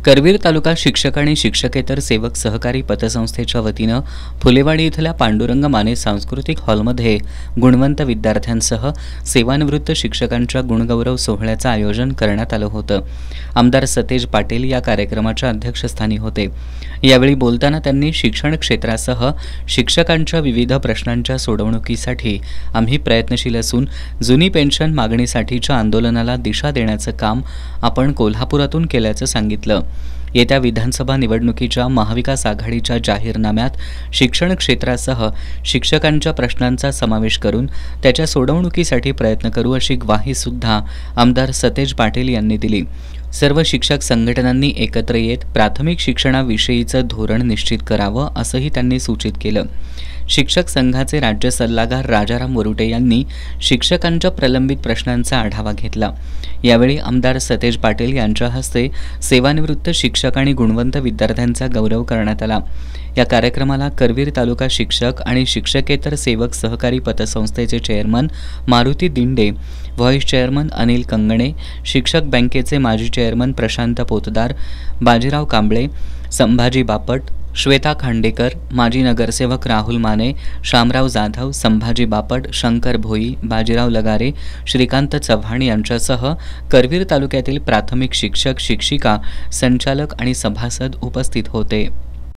करवीर तालुका शिक्षक आणि शिक्षकेतर सेवक सहकारी पतसंस्थेच्या वतीनं फुलेवाडी इथल्या पांडुरंग माने सांस्कृतिक हॉलमध्ये गुणवंत विद्यार्थ्यांसह सेवानिवृत्त शिक्षकांच्या गुणगौरव सोहळ्याचं आयोजन करण्यात आलं होतं। आमदार सतेज पाटील या कार्यक्रमाच्या अध्यक्षस्थानी होते। यावेळी बोलताना त्यांनी शिक्षण क्षेत्रासह शिक्षकांच्या विविध प्रश्नांच्या सोडवणुकीसाठी आम्ही प्रयत्नशील असून जुनी पेन्शन मागणीसाठीच्या आंदोलनाला दिशा देण्याचं काम आपण कोल्हापुरातून केल्याचं सांगितलं। येत्या विधानसभा निवडणुकीच्या महाविकास आघाडीच्या जाहीरनाम्यात शिक्षण क्षेत्रासह शिक्षकांच्या प्रश्नांचा समावेश करून त्याच्या सोडवणुकीसाठी प्रयत्न करू अशी ग्वाही सुद्धा आमदार सतेज पाटील यांनी दिली। सर्व शिक्षक संघटनांनी एकत्र येत प्राथमिक शिक्षणाविषयीचं धोरण निश्चित करावं असंही त्यांनी सूचित केलं। शिक्षक संघाचे राज्य सल्लागार राजाराम वरुटे यांनी शिक्षकांच्या प्रलंबित प्रश्नांचा आढावा घेतला। यावेळी आमदार सतेज पाटील यांच्या हस्ते सेवानिवृत्त शिक्षक आणि गुणवंत विद्यार्थ्यांचा गौरव करण्यात आला। या कार्यक्रमाला करवीर तालुका शिक्षक आणि शिक्षकेतर सेवक सहकारी पतसंस्थेचे chairman Maruti Dinde, vice chairman Anil कंगणे, शिक्षक बँकेचे माजी चेअरमन प्रशांत पोतदार, बाजीराव कांबळे, संभाजी बापट, श्वेता खांडेकर, माजी नगरसेवक राहुल माने, शामराव जाधव, संभाजी बापट, शंकर भोई, बाजीराव लगारे, श्रीकांत चव्हाण यांच्यासह करवीर तालुक्यातील प्राथमिक शिक्षक, शिक्षिका, संचालक आणि सभासद उपस्थित होते।